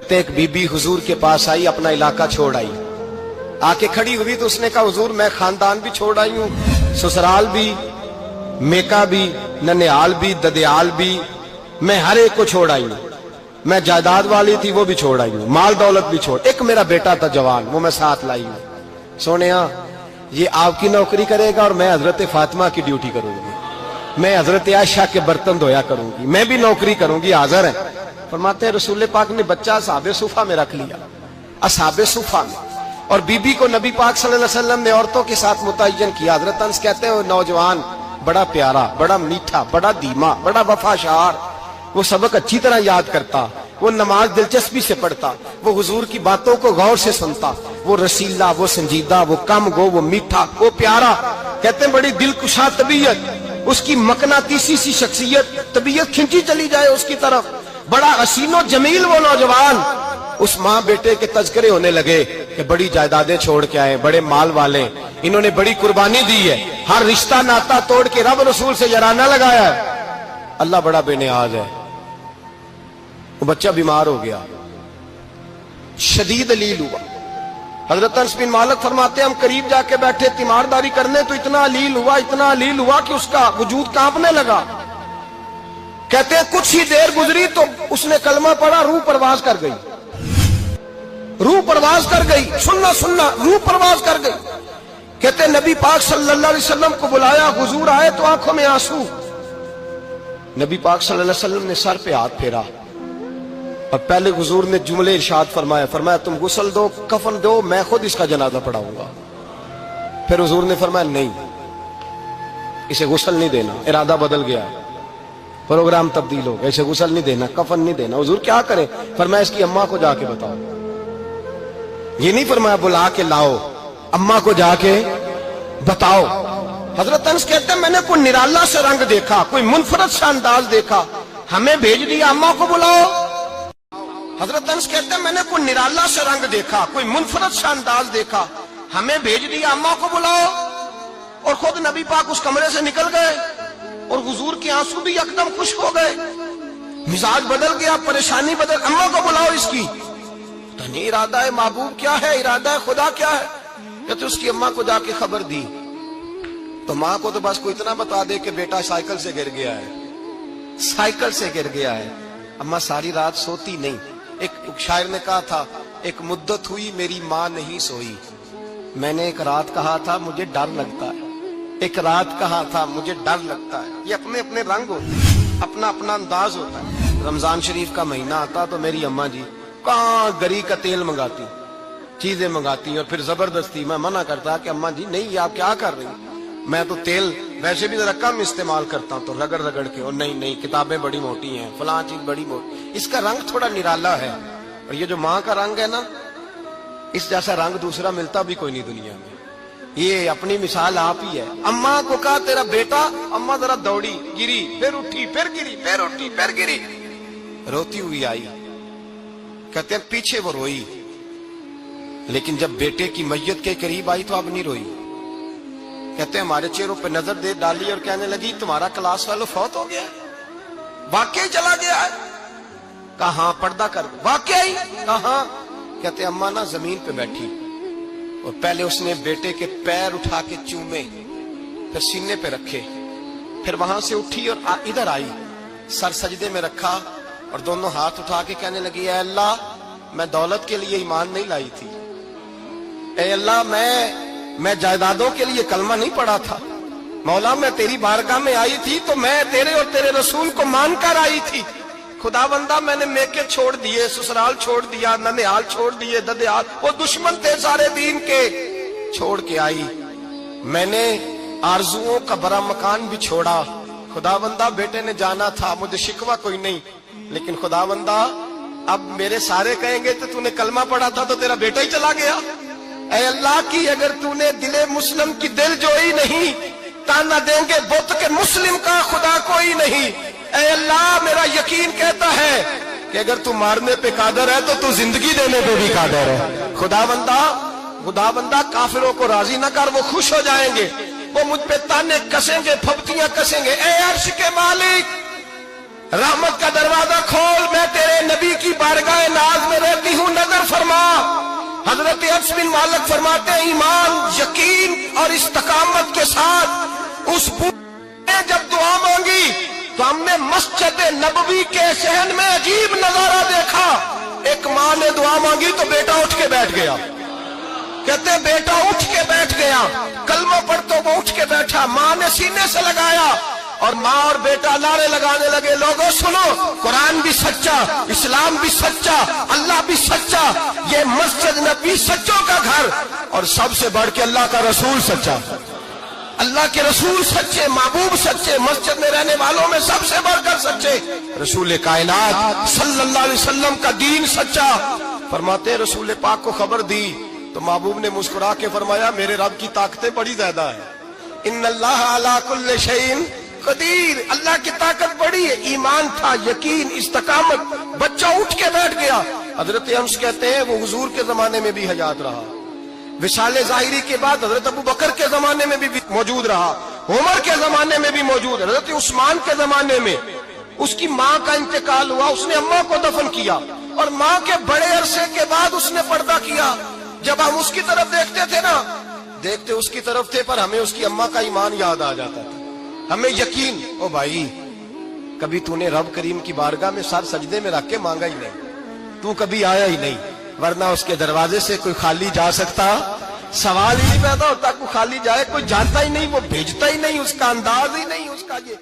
एक बीबी हुजूर के पास आई, अपना इलाका छोड़ आई, आके खड़ी हुई तो उसने कहा हुजूर मैं खानदान भी छोड़ आई हूँ, ससुराल भी, मेका भी, ननिहाल भी, ददियाल भी, मैं हर एक को छोड़ आई हूँ। मैं जायदाद वाली थी वो भी छोड़ आई हूँ, माल दौलत भी छोड़, एक मेरा बेटा था जवान वो मैं साथ लाई हूँ। सोनिया ये आपकी नौकरी करेगा और मैं हजरत फातिमा की ड्यूटी करूंगी, मैं हजरत आयशा के बर्तन धोया करूंगी, मैं भी नौकरी करूंगी। हाजिर है। फरमाते हैं रसूल पाक ने बच्चा असहाबे सुफा में रख लिया, असहाबे सुफा में, और बीबी को नबी पाक सल्लल्लाहु अलैहि वसल्लम ने औरतों के साथ मुतय्यन किया। हजरत अनस कहते हैं वो नौजवान बड़ा प्यारा, बड़ा मीठा, बड़ा धीमा, बड़ा वफाशार, वो सबक अच्छी तरह याद करता, वो नमाज दिलचस्पी से पढ़ता, वो हुजूर की बातों को गौर से सुनता, वो रसीला, वो संजीदा, वो कम गो, वो मीठा, वो प्यारा। कहते हैं बड़ी दिलकुशा तबीयत, उसकी मकनातीसी सी शख्सियत, तबीयत खिंची चली जाए उसकी तरफ, बड़ा हसीनो जमील वो नौजवान। उस माँ बेटे के तज़किरे होने लगे कि बड़ी जायदादें छोड़ के आए, बड़े माल वाले, इन्होंने बड़ी कुर्बानी दी है, हर रिश्ता नाता तोड़ के रब रसूल से जराना लगाया है, अल्लाह बड़ा बेनियाज है। वो बच्चा बीमार हो गया, शदीद अलील हुआ। हजरत अनस बिन मालिक फरमाते हैं हम करीब जाके बैठे तीमारदारी करने तो इतना अलील हुआ, इतना अलील हुआ कि उसका वजूद कांपने लगा। कहते हैं कुछ ही देर गुजरी तो उसने कलमा पढ़ा, रूह परवाज कर गई, रूह परवाज कर गई, सुनना सुनना, रूह परवाज कर गई। कहते हैं नबी पाक सल्लल्लाहु अलैहि वसल्लम को बुलाया, हुजूर आए तो आंखों में आंसू। नबी पाक सल्लल्लाहु अलैहि वसल्लम ने सर पे हाथ फेरा और पहले हुजूर ने जुमले इरशाद फरमाया, फरमाया तुम गुस्ल दो, कफन दो, मैं खुद इसका जनाजा पढ़ाऊंगा। फिर हुजूर ने फरमाया नहीं, इसे गुस्ल नहीं देना, इरादा बदल गया, प्रोग्राम तब्दील हो गया, इसे गुस्ल नहीं देना, कफन नहीं देना। हुजूर क्या करें? फरमाया इसकी अम्मा को जाके बताओ। ये नहीं फरमाया बुला के लाओ, अम्मा को जाके बताओ। हजरत अनस कहते हैं मैंने कोई निराला सा रंग देखा, कोई मुनफरद सा अंदाज देखा, हमें भेज दिया अम्मा को बुलाओ। हजरत अनस कहते हैं मैंने कोई निराला सा रंग देखा, कोई मुनफरद सा अंदाज देखा, हमें भेज दिया अम्मा को बुलाओ। और खुद नबी पाक उस कमरे से निकल गए और हुजूर के आंसू भी एकदम खुश हो गए, मिजाज बदल गया, परेशानी बदल, अम्मा को बुलाओ इसकी। तो नहीं इरादा है महबूब क्या है, इरादा है खुदा क्या है? कहते उसकी अम्मा को जाके खबर दी तो माँ को तो बस कोई इतना बता दे कि बेटा साइकिल से गिर गया है, साइकिल से गिर गया है। अम्मा सारी रात सोती नहीं। एक शायर ने कहा था एक मुद्दत हुई मेरी माँ नहीं सोई, मैंने एक रात कहा था मुझे डर लगता है, एक रात कहा था मुझे डर लगता है। ये अपने अपने रंग होते हैं, अपना अपना अंदाज होता है। रमजान शरीफ का महीना आता तो मेरी अम्मा जी कहाँ गरी का तेल मंगाती, चीजें मंगाती, और फिर जबरदस्ती मैं मना करता कि अम्मा जी नहीं आप क्या कर रही, मैं तो तेल वैसे भी जरा कम इस्तेमाल करता हूँ, तो रगड़ रगड़ के, और नहीं नहीं किताबें बड़ी मोटी हैं, फलां चीज बड़ी मोटी, इसका रंग थोड़ा निराला है। और ये जो माँ का रंग है ना, इस जैसा रंग दूसरा मिलता भी कोई नहीं दुनिया में। ये अपनी मिसाल आप ही है। अम्मा को कहा तेरा बेटा, अम्मा जरा दौड़ी, गिरी, फिर उठी, फिर गिरी, फिर उठी, फिर गिरी, रोती हुई आई। कहते हैं पीछे वो रोई, लेकिन जब बेटे की मैयत के करीब आई तो अब नहीं रोई। कहते हैं हमारे चेहरों पे नजर दे डाली और कहने लगी तुम्हारा क्लास वालों फौत हो गया, वाकई चला गया है। कहा पर्दा कर, वाकई कहा? कहते अम्मा ना जमीन पे बैठी और पहले उसने बेटे के पैर उठा के चूमे, फिर सीने पे रखे, फिर वहां से उठी और इधर आई, सर सजदे में रखा और दोनों हाथ उठा के कहने लगी ऐ अल्लाह मैं दौलत के लिए ईमान नहीं लाई थी, ऐ अल्लाह मैं जायदादों के लिए कलमा नहीं पढ़ा था, मौला मैं तेरी बारगाह में आई थी तो मैं तेरे और तेरे रसूल को मानकर आई थी। खुदा बंदा मैंने मेके छोड़ दिए, ससुराल छोड़ दिया, ननिहाल छोड़ दिए, ददियाल, वो दुश्मन थे सारे दीन के, छोड़ के आई। मैंने आरजुओं का बड़ा मकान भी छोड़ा। खुदा बंदा बेटे ने जाना था, मुझे शिकवा कोई नहीं, लेकिन खुदा बंदा अब मेरे सारे कहेंगे तो तूने कलमा पढ़ा था तो तेरा बेटा ही चला गया। ऐ अल्लाह की अगर तूने दिले मुस्लिम की दिल जोई नहीं, ताना देंगे बुत के मुस्लिम का खुदा कोई नहीं। ऐ अल्लाह मेरा यकीन कहता है कि अगर तू मारने पे कादर है तो तू जिंदगी देने पे भी कादर है। खुदा बंदा काफिरों को राजी न कर, वो खुश हो जाएंगे, वो मुझ पे ताने कसेंगे, फबतियां कसेंगे। ऐ अर्श के मालिक रहमत का दरवाजा खोल, मैं तेरे नबी की बारगाह नाज में انس بن مالک فرماتے ہیں ایمان، یقین اور استقامت کے ساتھ اس بوڑھے نے جب دعا مانگی تو ہم نے مسجد نبوی کے صحن میں عجیب نظارہ دیکھا. ایک ماں نے دعا مانگی تو بیٹا اٹھ کے بیٹھ گیا. کہتے بیٹا اٹھ کے بیٹھ گیا، کلمہ پڑھ تو وہ اٹھ کے بیٹھا. ماں نے سینے سے لگایا اور ماں اور بیٹا نعرے لگانے لگے، لوگوں سنو، قرآن بھی سچا، اسلام بھی سچا، اللہ بھی سچا، یہ مسجد نبی سچوں کا گھر، اور سب سے بڑھ کے اللہ کا رسول سچا. اللہ کے رسول سچے، محبوب سچے، مسجد میں رہنے والوں میں سب سے بڑھ کر سچے، رسول کائنات صلی اللہ علیہ وسلم کا دین سچا. فرماتے رسول پاک کو خبر دی تو محبوب نے مسکرا کے فرمایا میرے رب کی طاقتیں بڑی زیادہ ہیں. ان اللہ علی کل شیء قدیر، اللہ کی طاقت بڑی ہے. ایمان تھا، یقین، استقامت. بچہ اٹھ کے بیٹھ گیا. حضرت انس کہتے ہیں وہ حضور کے زمانے میں بھی حیات رہا، وصال ظاہری کے بعد حضرت ابو بکر کے زمانے میں بھی موجود رہا، عمر کے زمانے میں بھی موجود، حضرت عثمان کے زمانے میں. اس کی ماں کا انتقال ہوا، اس نے اماں کو دفن کیا، اور ماں کے بڑے عرصے کے بعد اس نے پردہ کیا. جب ہم اس کی طرف دیکھتے تھے نا، دیکھتے اس کی طرف تھے، پر ہمیں اس کی اماں کا ایمان یاد آ جاتا تھا. ہمیں یقین، او بھائی کبھی تو نے رب کریم کی بارگاہ میں سر سجدے میں رکھ کے مانگا ہی نہیں، تو کبھی آیا ہی نہیں، ورنہ اس کے دروازے سے کوئی خالی جا سکتا؟ سوال ہی نہیں پیدا ہوتا کوئی خالی جائے. کوئی جانتا ہی نہیں، وہ بھیجتا ہی نہیں، اس کا انداز ہی نہیں، اس کا یہ